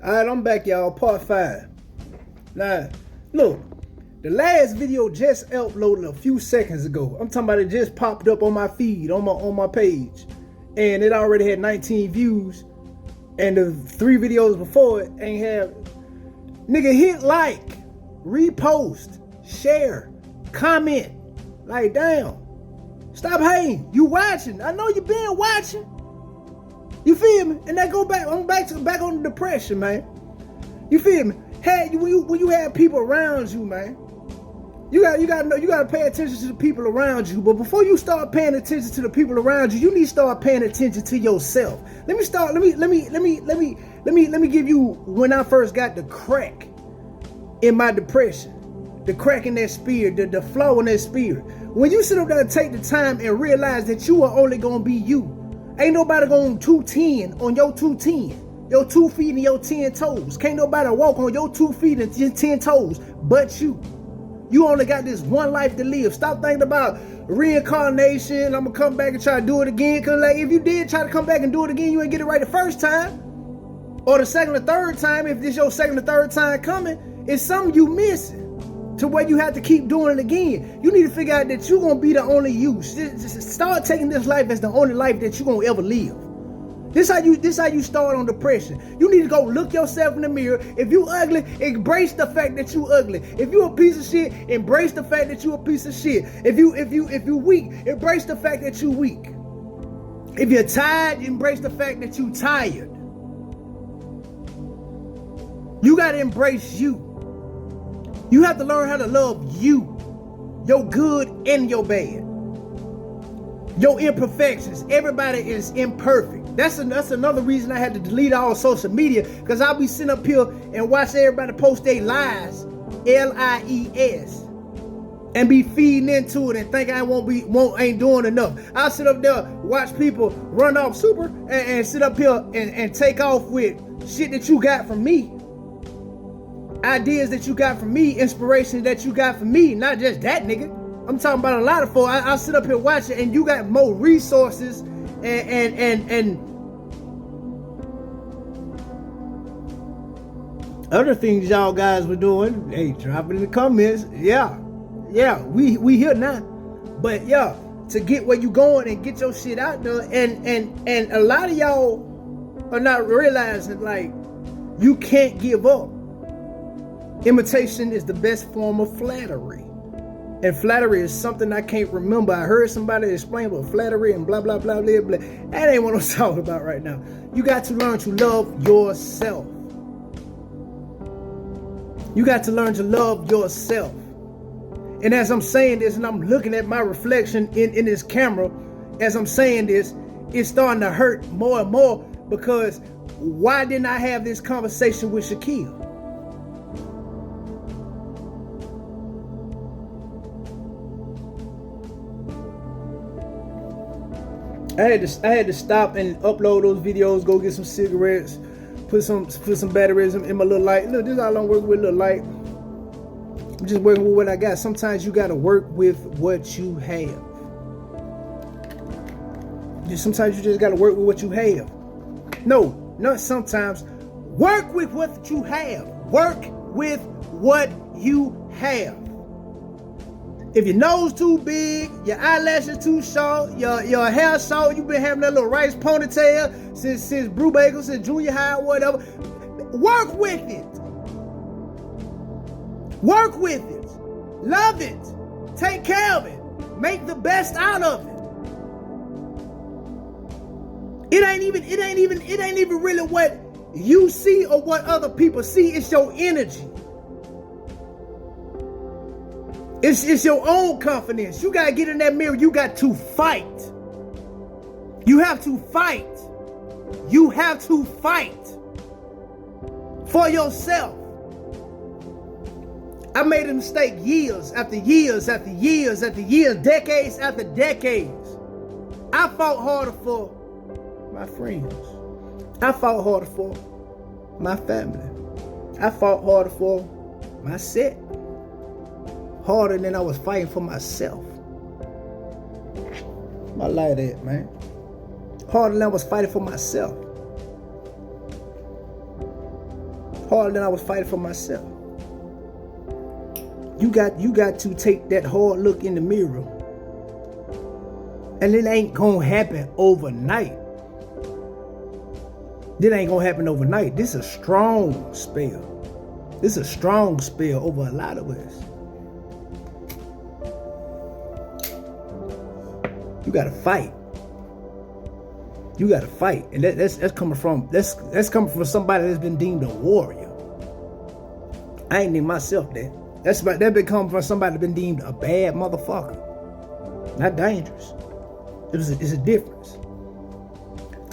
Alright, I'm back, y'all. Part 5. Now, look, the last video just uploaded a few seconds ago. I'm talking about it just popped up on my feed, on my page. And it already had 19 views. And the 3 videos before it ain't have. Nigga, hit like, repost, share, comment. Like, damn. Stop hating. You watching. I know you been watching. You feel me? And that go back. I'm back on the depression, man. You feel me? Hey, when you have people around you, man, you gotta pay attention to the people around you. But before you start paying attention to the people around you, you need to start paying attention to yourself. Let me give you when I first got the crack in my depression. The crack in that spirit, the flaw in that spirit. When you sit up there and take the time and realize that you are only gonna be you. Ain't nobody going 210 on your 210. Your 2 feet and your 10 toes. Can't nobody walk on your 2 feet and 10 toes but you. You only got this one life to live. Stop thinking about reincarnation. I'm gonna come back and try to do it again. Cause like if you did try to come back and do it again, you ain't get it right the first time. Or the second or third time, if this your second or third time coming, it's something you missing. To where you have to keep doing it again. You need to figure out that you're gonna be the only you. Just start taking this life as the only life that you're gonna ever live. This how you start on depression. You need to go look yourself in the mirror. If you ugly, embrace the fact that you ugly. If you a piece of shit, embrace the fact that you a piece of shit. If you weak, embrace the fact that you weak. If you're tired, embrace the fact that you tired. You gotta embrace you. You have to learn how to love you, your good and your bad, your imperfections. Everybody is imperfect. That's another reason I had to delete all social media, because I'll be sitting up here and watch everybody post their lies, lies, and be feeding into it and think I ain't doing enough. I'll sit up there, watch people run off super and sit up here and take off with shit that you got from me. Ideas that you got from me, inspiration that you got from me, not just that nigga. I'm talking about a lot of folks. I'll sit up here watching, and you got more resources and other things y'all guys were doing. Hey, drop it in the comments. Yeah, we here now. But yeah, to get where you going and get your shit out there, and a lot of y'all are not realizing, like, you can't give up. Imitation is the best form of flattery. And flattery is something I can't remember. I heard somebody explain about flattery and blah, blah, blah, blah, blah. That ain't what I'm talking about right now. You got to learn to love yourself. You got to learn to love yourself. And as I'm saying this, and I'm looking at my reflection in this camera, as I'm saying this, it's starting to hurt more and more, because why didn't I have this conversation with Shaquille? I had to stop and upload those videos, go get some cigarettes, put some batteries in my little light. Look, this is how I'm working with a little light. I'm just working with what I got. Sometimes you gotta work with what you have. Sometimes you just gotta work with what you have. No, not sometimes. Work with what you have. Work with what you have. If your nose too big, your eyelashes too short, your hair short, you've been having that little rice ponytail since Brubaker, since junior high, whatever. Work with it. Work with it. Love it. Take care of it. Make the best out of it. It ain't even really what you see or what other people see. It's your energy. It's your own confidence. You gotta get in that mirror. You got to fight. You have to fight. You have to fight for yourself. I made a mistake years after years after years after years, decades after decades. I fought harder for my friends. I fought harder for my family. I fought harder for my set. Harder than I was fighting for myself. My light at, man. Harder than I was fighting for myself. harder than I was fighting for myself. You got to take that hard look in the mirror. And it ain't gonna happen overnight. This ain't gonna happen overnight. This is a strong spell. This is a strong spell over a lot of us. You gotta fight. You gotta fight. And that's coming from somebody that's been deemed a warrior. I ain't named myself that. That been coming from somebody that's been deemed a bad motherfucker. Not dangerous. It's a difference.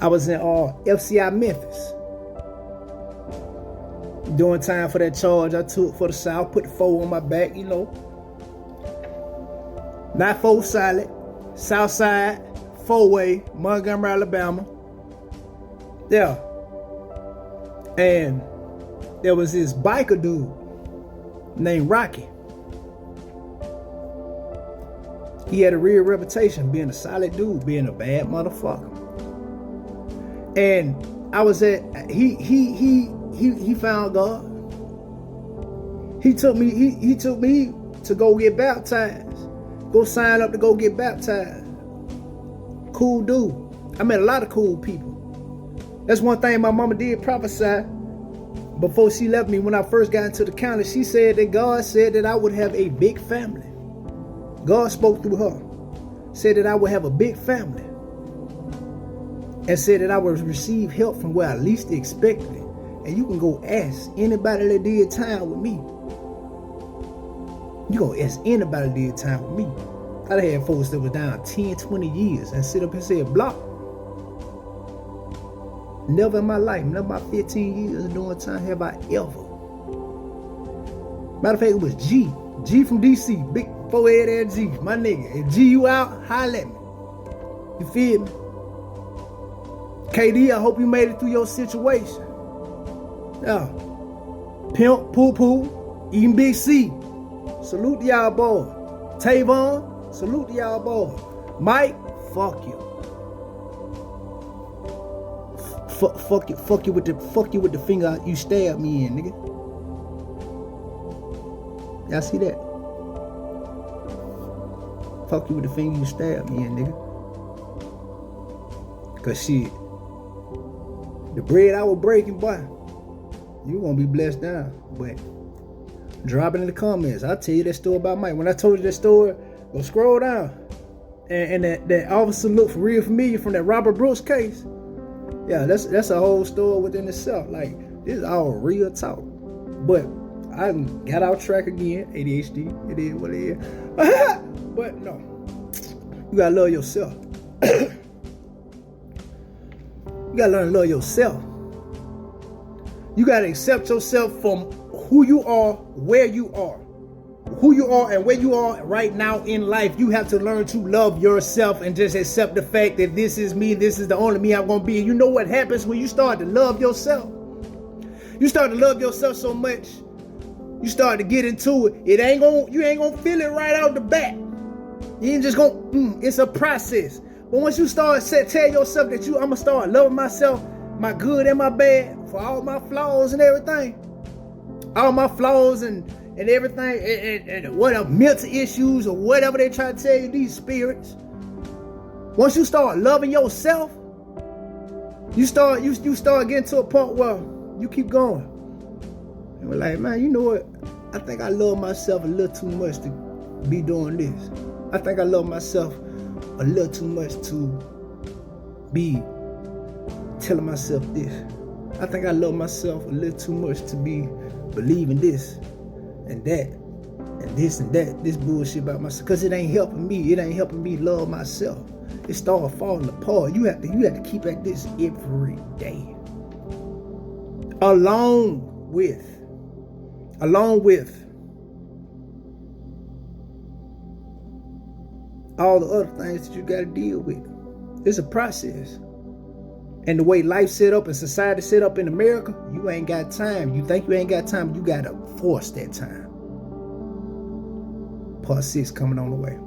I was in FCI Memphis. Doing time for that charge I took for the South, put the 4 on my back, you know. Not 4 solid, South Side, 4-way, Montgomery, Alabama. Yeah. And there was this biker dude named Rocky. He had a real reputation being a solid dude, being a bad motherfucker. And I was he found God. He took me to go get baptized. Go sign up to go get baptized. Cool dude. I met a lot of cool people. That's one thing my mama did prophesy before she left me when I first got into the county. She said that God said that I would have a big family. God spoke through her. Said that I would have a big family. And said that I would receive help from where I least expected it. And you can go ask anybody that did time with me. You go ask anybody that did time with me. I had folks that was down 10, 20 years and sit up and say, block. Never in my life, never in my 15 years of doing time have I ever. Matter of fact, it was G. G from DC. Big forehead ass G. My nigga. If G you out, holla at me. You feel me? KD, I hope you made it through your situation. Yeah. Pimp, poo-poo, eating Big C. Salute to y'all boy. Tavon, salute to y'all boy. Mike, fuck you. Fuck you with the finger you stabbed me in, nigga. Y'all see that? Fuck you with the finger you stabbed me in, nigga. Cause shit, the bread I was breaking, boy, you gonna be blessed down. But drop it in the comments. I'll tell you that story about Mike. When I told you that story, go scroll down. And that officer looked real familiar from that Robert Brooks case. Yeah, that's a whole story within itself. Like, this is all real talk. But I got out track again. ADHD, it is what it is. But no, you gotta love yourself. You gotta learn to love yourself. You gotta accept yourself from who you are, where you are. Who you are and where you are right now in life. You have to learn to love yourself and just accept the fact that this is me, this is the only me I'm gonna be. And you know what happens when you start to love yourself? You start to love yourself so much, you start to get into it. You ain't gonna feel it right out the bat. You ain't just gonna, it's a process. But once you tell yourself that I'm gonna start loving myself, my good and my bad, for all my flaws and everything, all my flaws and everything, and whatever mental issues or whatever they try to tell you, these spirits. Once you start loving yourself, you start getting to a point where you keep going. And we're like, man, you know what? I think I love myself a little too much to be doing this. I think I love myself a little too much to be telling myself this. I think I love myself a little too much to be believing this and that and this and that, this bullshit about myself, because it ain't helping me. It ain't helping me love myself. It start falling apart. You have to keep at this every day, along with all the other things that you got to deal with. It's a process. And the way life set up and society set up in America, you ain't got time. You think you ain't got time, you got to force that time. Part 6 coming on the way.